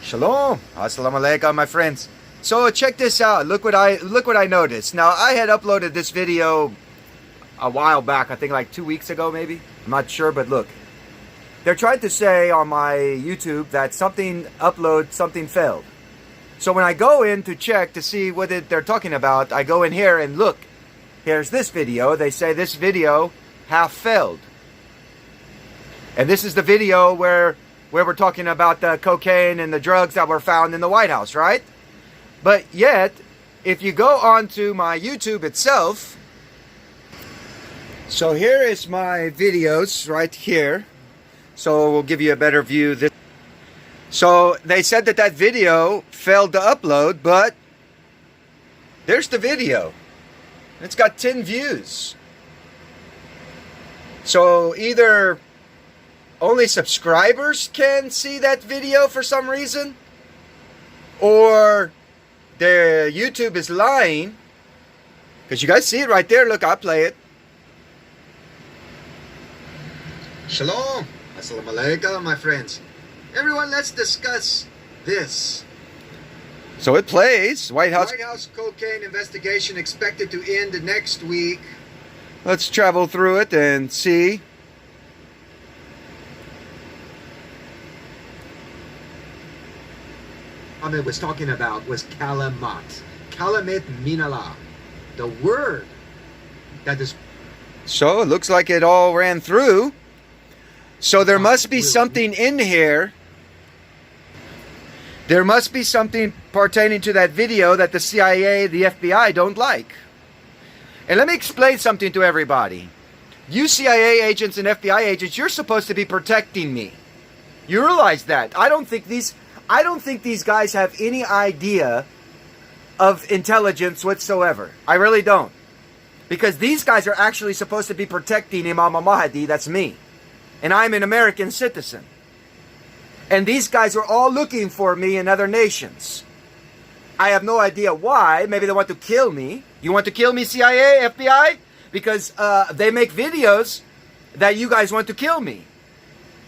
Shalom. Assalamu alaikum, my friends. So check this out. Look what I noticed. Now, I had uploaded this video a while back, I think like 2 weeks ago maybe. I'm not sure, but look. They're trying to say on my YouTube that something failed. So when I go in to check to see what they're talking about, I go in here and look. Here's this video. They say this video half failed. And this is the video where we're talking about the cocaine and the drugs that were found in the White House, right? But yet, if you go onto my YouTube itself, so here is my videos right here. So we'll give you a better view. So they said that video failed to upload, but there's the video. It's got 10 views. So either only subscribers can see that video for some reason, or their YouTube is lying. Because you guys see it right there. Look, I'll play it. Shalom. Assalamu alaikum, my friends. Everyone, let's discuss this. So it plays. White House cocaine investigation expected to end next week. Let's travel through it and see. Ahmed was talking about was kalamat. Kalamet minallah. The word that is... So it looks like it all ran through. So there must be something in here. There must be something pertaining to that video that the CIA, the FBI don't like. And let me explain something to everybody. You CIA agents and FBI agents, you're supposed to be protecting me. You realize that. I don't think these guys have any idea of intelligence whatsoever. I really don't. Because these guys are actually supposed to be protecting Imam Al-Mahdi, that's me. And I'm an American citizen. And these guys are all looking for me in other nations. I have no idea why. Maybe they want to kill me. You want to kill me, CIA, FBI? Because they make videos that you guys want to kill me.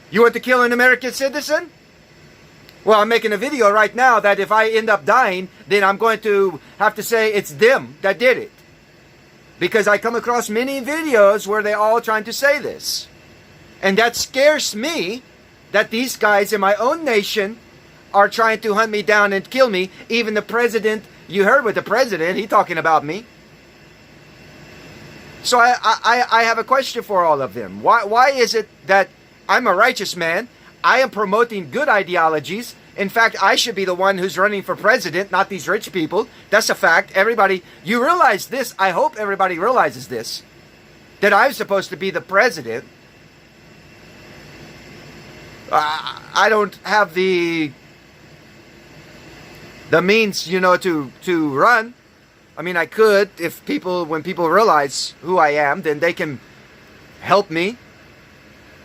You want to kill an American citizen? Well, I'm making a video right now that if I end up dying, then I'm going to have to say it's them that did it. Because I come across many videos where they're all trying to say this. And that scares me that these guys in my own nation are trying to hunt me down and kill me. Even the president, you heard with the president, he talking about me. So I have a question for all of them. Why is it that I'm a righteous man? I am promoting good ideologies. In fact, I should be the one who's running for president, not these rich people. That's a fact. Everybody, you realize this. I hope everybody realizes this. That I'm supposed to be the president. I don't have the means, to run. I mean, I could when people realize who I am, then they can help me.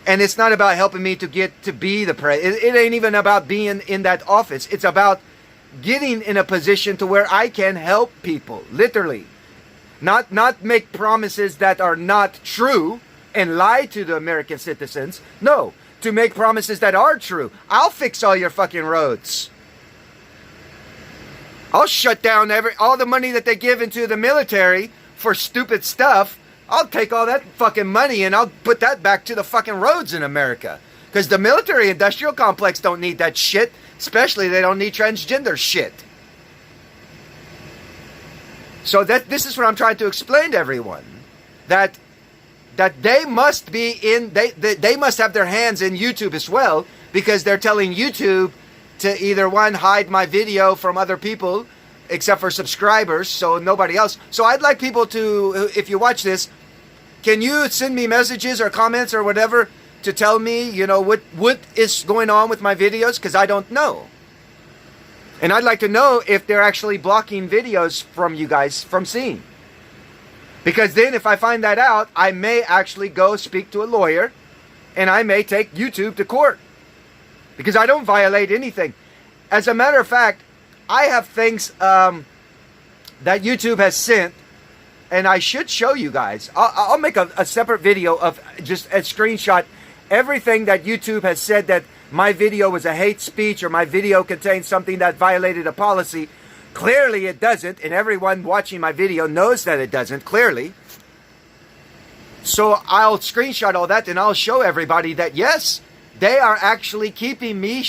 And it's not about helping me to get to be the president. It ain't even about being in that office. It's about getting in a position to where I can help people, literally. Not make promises that are not true and lie to the American citizens. No. To make promises that are true. I'll fix all your fucking roads. I'll shut down all the money that they give into the military for stupid stuff. I'll take all that fucking money and I'll put that back to the fucking roads in America. Because the military industrial complex don't need that shit. Especially they don't need transgender shit. So this is what I'm trying to explain to everyone. That they must be they must have their hands in YouTube as well, because they're telling YouTube to either hide my video from other people except for subscribers, so nobody else. So I'd like people to, if you watch this, can you send me messages or comments or whatever to tell me, what is going on with my videos, because I don't know. And I'd like to know if they're actually blocking videos from you guys from seeing. Because then if I find that out, I may actually go speak to a lawyer and I may take YouTube to court. Because I don't violate anything. As a matter of fact, I have things that YouTube has sent and I should show you guys. I'll make a separate video of just a screenshot everything that YouTube has said that my video was a hate speech or my video contained something that violated a policy. Clearly it doesn't, and everyone watching my video knows that it doesn't, clearly. So I'll screenshot all that and I'll show everybody that yes, they are actually keeping me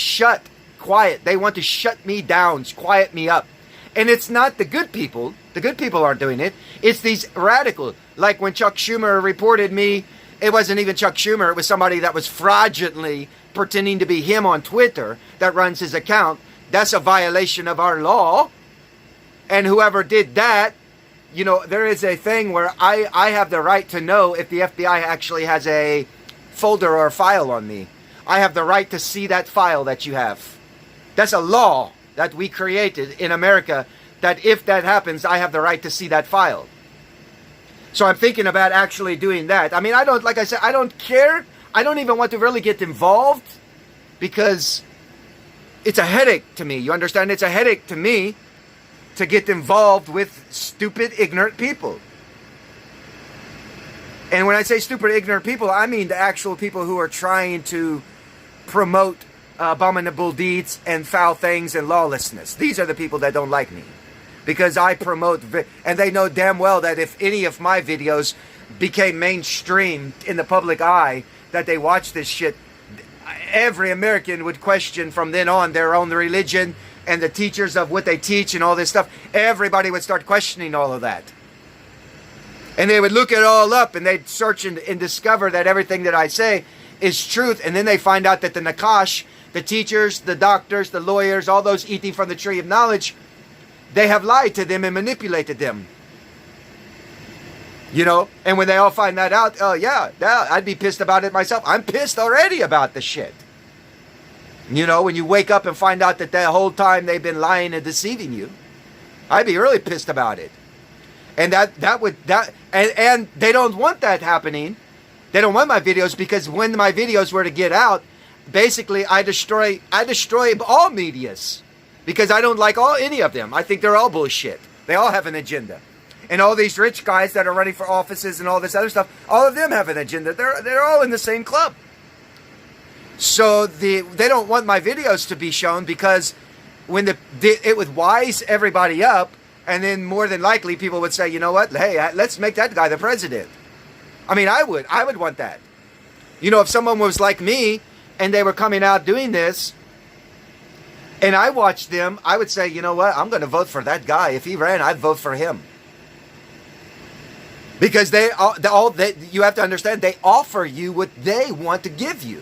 quiet. They want to shut me down, quiet me up. And it's not the good people. The good people aren't doing it. It's these radical. Like when Chuck Schumer reported me, it wasn't even Chuck Schumer. It was somebody that was fraudulently pretending to be him on Twitter that runs his account. That's a violation of our law. And whoever did that, you know, there is a thing where I have the right to know if the FBI actually has a folder or a file on me. I have the right to see that file that you have. That's a law that we created in America, that if that happens, I have the right to see that file. So I'm thinking about actually doing that. I mean, I don't, like I said, I don't care. I don't even want to really get involved because it's a headache to me. You understand? It's a headache to me to get involved with stupid, ignorant people. And when I say stupid, ignorant people, I mean the actual people who are trying to promote abominable deeds and foul things and lawlessness. These are the people that don't like me. Because I promote, and they know damn well that if any of my videos became mainstream in the public eye, that they watch this shit, every American would question from then on their own religion and the teachers of what they teach and all this stuff. Everybody would start questioning all of that. And they would look it all up and they'd search and discover that everything that I say is truth. And then they find out that the Nakash, the teachers, the doctors, the lawyers, all those eating from the tree of knowledge, they have lied to them and manipulated them. You know, and when they all find that out, oh yeah, I'd be pissed about it myself. I'm pissed already about the shit. You know, when you wake up and find out that the whole time they've been lying and deceiving you, I'd be really pissed about it. And and they don't want that happening. They don't want my videos because when my videos were to get out, basically I destroy all medias. Because I don't like any of them. I think they're all bullshit. They all have an agenda. And all these rich guys that are running for offices and all this other stuff, all of them have an agenda. They're all in the same club. So they don't want my videos to be shown because when it would wise everybody up, and then more than likely people would say, you know what, hey, let's make that guy the president. I mean, I would want that. You know, if someone was like me and they were coming out doing this, and I watched them, I would say, you know what, I'm going to vote for that guy. If he ran, I'd vote for him. Because you have to understand, they offer you what they want to give you.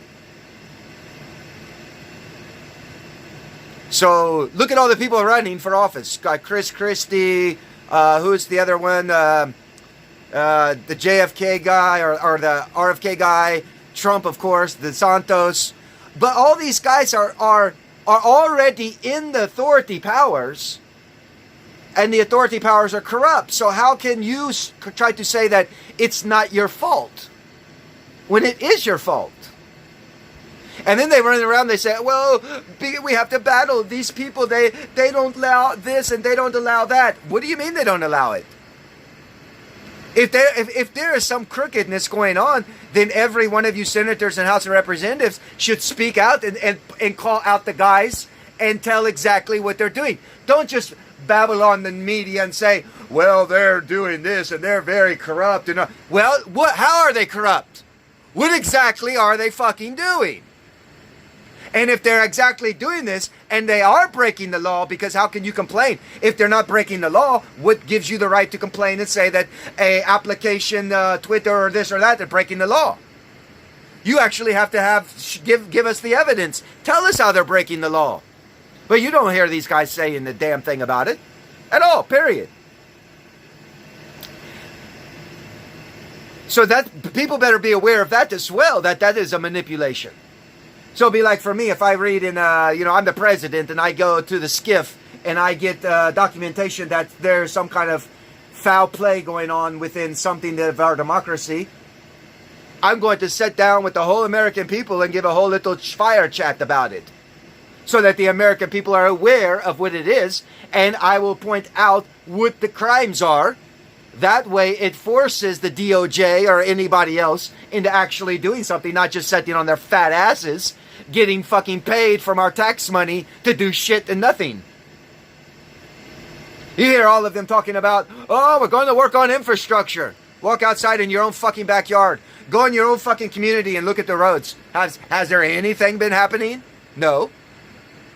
So look at all the people running for office. Got Chris Christie, who's the other one? The JFK guy or the RFK guy, Trump, of course, the Santos. But all these guys are already in the authority powers, and the authority powers are corrupt. So how can you try to say that it's not your fault when it is your fault? And then they run around, they say, well, we have to battle these people. They don't allow this and they don't allow that. What do you mean they don't allow it? If there is some crookedness going on, then every one of you senators and House of Representatives should speak out and call out the guys and tell exactly what they're doing. Don't just babble on the media and say, well, they're doing this and they're very corrupt. And well, how are they corrupt? What exactly are they fucking doing? And if they're exactly doing this and they are breaking the law, because how can you complain? If they're not breaking the law, what gives you the right to complain and say that a application, Twitter or this or that, they're breaking the law? You actually have to give us the evidence. Tell us how they're breaking the law. But you don't hear these guys saying the damn thing about it at all, period. So that people better be aware of that as well, that is a manipulation. So it'd be like for me, if I read in, I'm the president and I go to the skiff and I get documentation that there's some kind of foul play going on within something of our democracy, I'm going to sit down with the whole American people and give a whole little fire chat about it. So that the American people are aware of what it is, and I will point out what the crimes are. That way it forces the DOJ or anybody else into actually doing something, not just sitting on their fat asses getting fucking paid from our tax money to do shit and nothing. You hear all of them talking about, oh, we're going to work on infrastructure. Walk outside in your own fucking backyard. Go in your own fucking community and look at the roads. Has there anything been happening? No.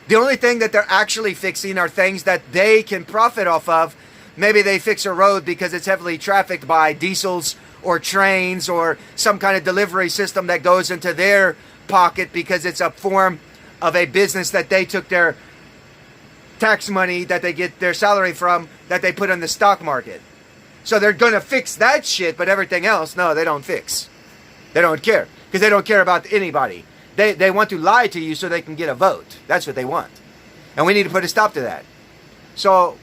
The only thing that they're actually fixing are things that they can profit off of. Maybe they fix a road because it's heavily trafficked by diesels or trains or some kind of delivery system that goes into their pocket because it's a form of a business that they took their tax money that they get their salary from that they put on the stock market. So they're going to fix that shit, but everything else, no, they don't fix. They don't care because they don't care about anybody. They want to lie to you so they can get a vote. That's what they want. And we need to put a stop to that. So,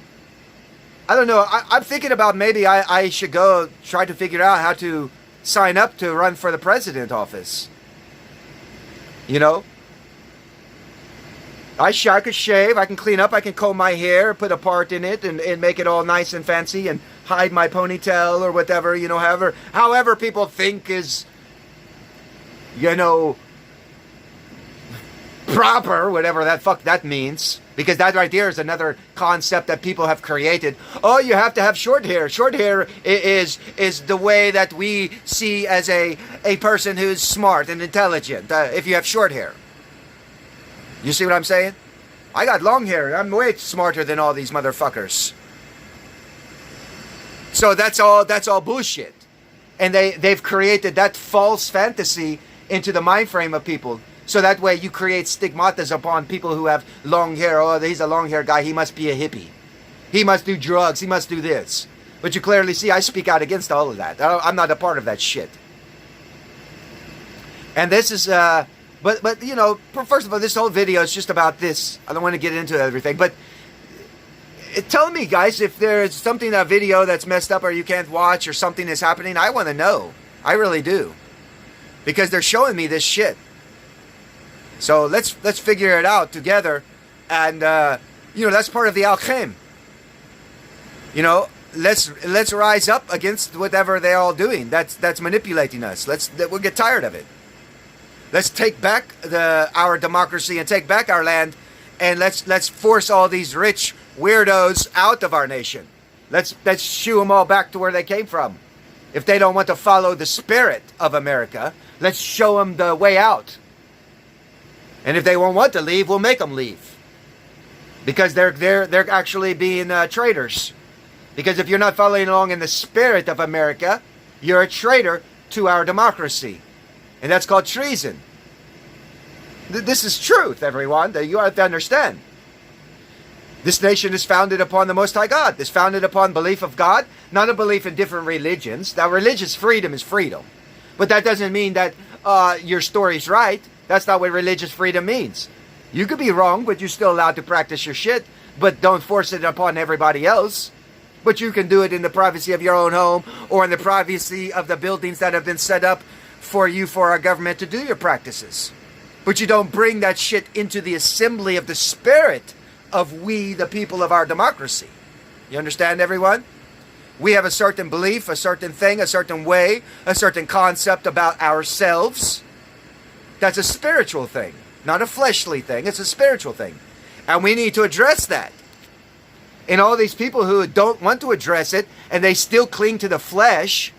I don't know. I'm thinking about maybe I should go try to figure out how to sign up to run for the president office. You know? I could shave, I can clean up, I can comb my hair, put a part in it, and make it all nice and fancy, and hide my ponytail or whatever, you know, however people think is, you know, proper, whatever that means. Because that right there is another concept that people have created. Oh, you have to have short hair. Short hair is the way that we see as a person who's smart and intelligent, if you have short hair. You see what I'm saying? I got long hair. I'm way smarter than all these motherfuckers. So that's all bullshit. And they've created that false fantasy into the mind frame of people. So that way you create stigmatas upon people who have long hair. Oh, he's a long hair guy. He must be a hippie. He must do drugs. He must do this. But you clearly see I speak out against all of that. I'm not a part of that shit. And this is... But you know, first of all, this whole video is just about this. I don't want to get into everything. But tell me, guys, if there's something in that video that's messed up or you can't watch or something is happening. I want to know. I really do. Because they're showing me this shit. So let's figure it out together, and you know, that's part of the Al-Khem. You know, let's rise up against whatever they're all doing. That's manipulating us. We'll get tired of it. Let's take back our democracy and take back our land, and let's force all these rich weirdos out of our nation. Let's shoo them all back to where they came from. If they don't want to follow the spirit of America, let's show them the way out. And if they won't want to leave, we'll make them leave. Because they're actually being traitors. Because if you're not following along in the spirit of America, you're a traitor to our democracy. And that's called treason. This is truth, everyone, that you have to understand. This nation is founded upon the Most High God. It's founded upon belief of God, not a belief in different religions. Now, religious freedom is freedom. But that doesn't mean that your story's right. That's not what religious freedom means. You could be wrong, but you're still allowed to practice your shit. But don't force it upon everybody else. But you can do it in the privacy of your own home or in the privacy of the buildings that have been set up for you, for our government to do your practices. But you don't bring that shit into the assembly of the spirit of we, the people of our democracy. You understand, everyone? We have a certain belief, a certain thing, a certain way, a certain concept about ourselves. That's a spiritual thing, not a fleshly thing. It's a spiritual thing. And we need to address that. And all these people who don't want to address it, and they still cling to the flesh,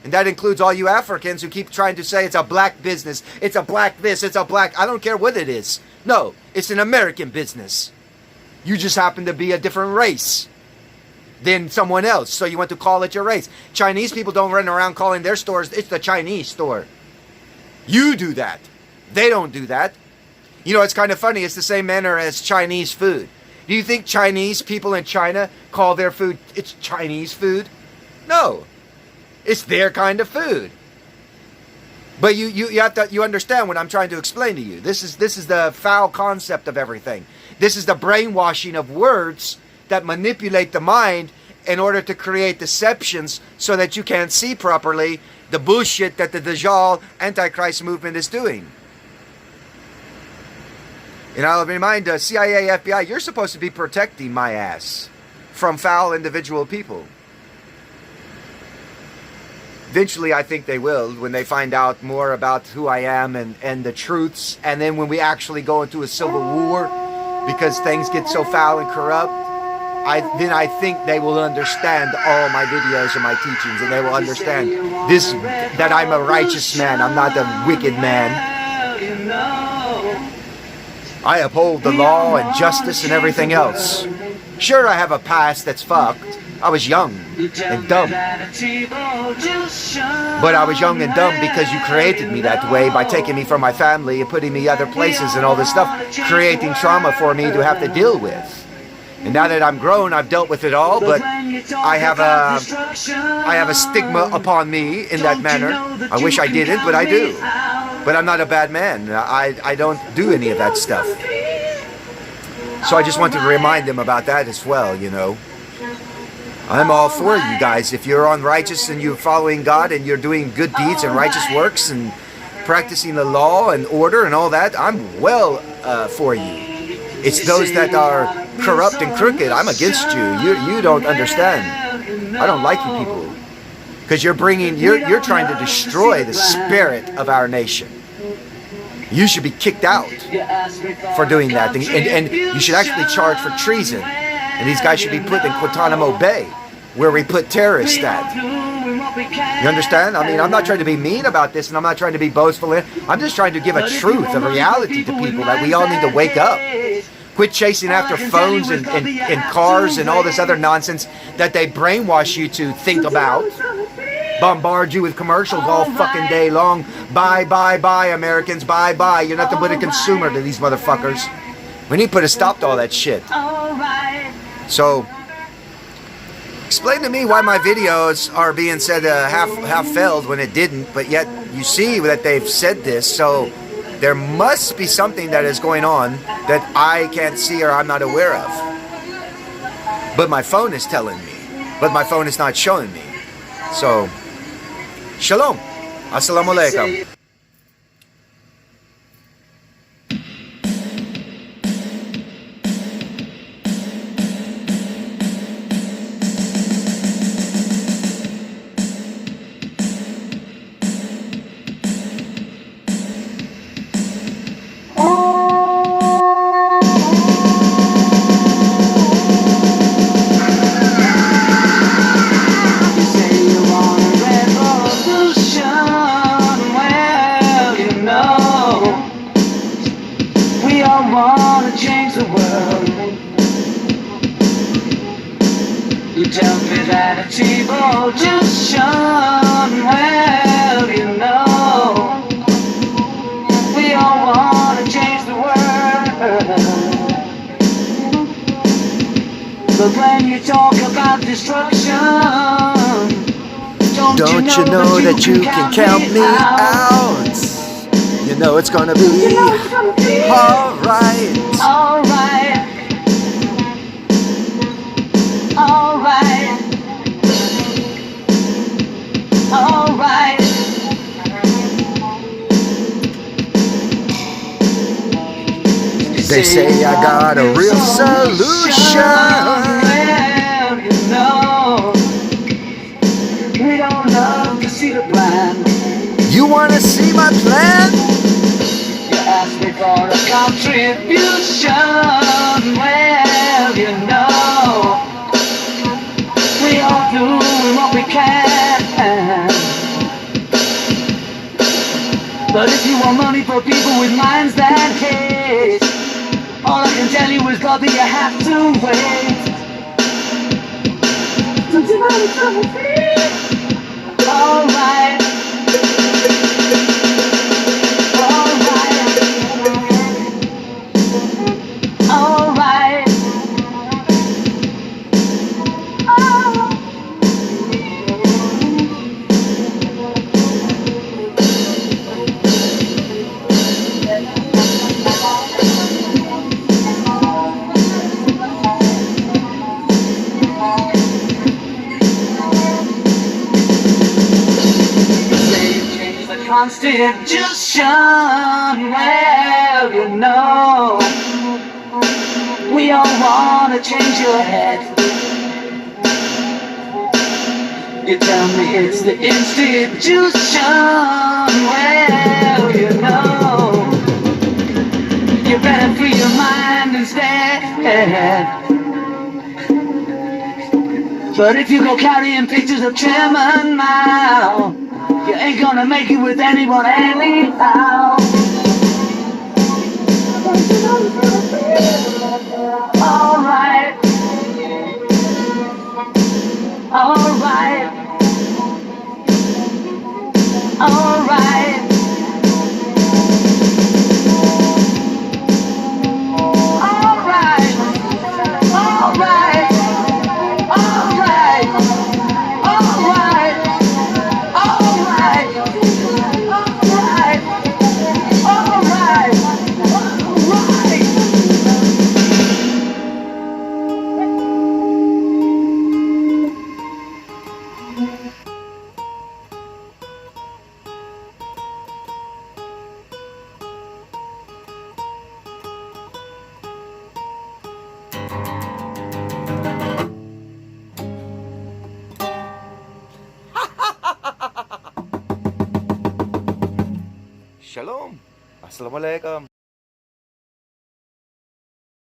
and that includes all you Africans who keep trying to say it's a black business, it's a black this, it's a black... I don't care what it is. No, it's an American business. You just happen to be a different race than someone else, so you want to call it your race. Chinese people don't run around calling their stores, it's the Chinese store. You do that. They don't do that. You know, it's kind of funny. It's the same manner as Chinese food. Do you think Chinese people in China call their food, it's Chinese food? No. It's their kind of food. But you have to, you understand what I'm trying to explain to you. This is the foul concept of everything. This is the brainwashing of words that manipulate the mind in order to create deceptions so that you can't see properly the bullshit that the Dajjal Antichrist movement is doing. And I'll remind CIA, FBI, you're supposed to be protecting my ass from foul individual people. Eventually, I think they will, when they find out more about who I am and the truths. And then when we actually go into a civil war, because things get so foul and corrupt, then I think they will understand all my videos and my teachings, and they will understand this, that I'm a righteous man. I'm not a wicked man. I uphold the law and justice and everything else. Sure, I have a past that's fucked. I was young and dumb. But I was young and dumb because you created me that way by taking me from my family and putting me other places and all this stuff, creating trauma for me to have to deal with. And now that I'm grown, I've dealt with it all, but I have a stigma upon me in that manner. I wish I didn't, but I do. But I'm not a bad man. I don't do any of that stuff. So I just want to remind them about that as well, you know. I'm all for you guys. If you're on righteous and you're following God and you're doing good deeds and righteous works and practicing the law and order and all that, I'm well for you. It's those that are corrupt and crooked. I'm against you. You don't understand. I don't like you people. Because you're trying to destroy the spirit of our nation. You should be kicked out for doing that. And you should actually charge for treason. And these guys should be put in Guantanamo Bay, where we put terrorists at. You understand? I mean, I'm not trying to be mean about this, and I'm not trying to be boastful. I'm just trying to give a truth, a reality to people that we all need to wake up. Quit chasing after phones and cars and all this other nonsense that they brainwash you to think about. Bombard you with commercials all fucking day long. Buy, buy, buy, Americans, buy, buy. You're nothing but a consumer to these motherfuckers. We need to put a stop to all that shit. So, explain to me why my videos are being said half failed when it didn't, but yet you see that they've said this, so there must be something that is going on that I can't see or I'm not aware of. But my phone is telling me, but my phone is not showing me. So, shalom. Assalamu alaikum. Don't you know that you can count me out? You know it's gonna be alright. Alright. Alright. Alright. They say I got a real solution. Well, you know, we don't love to see the plan. You wanna see my plan? You asked me for a contribution. Well, you know, we all do what we can. But if you want money for people with minds that hate, all I can tell you is, brother, you have to wait. Don't you know it's on the feet? Alright. Alright. Alright. Constitution, well, you know, we all wanna change your head. You tell me it's the institution. Well, you know, you better free your mind instead. But if you go carrying pictures of Chairman Mao, you ain't gonna make it with anyone anyhow. Alright, alright, alright, alright, alright, alright, alright, alright, alright, alright, alright. Shalom. Assalamualaikum.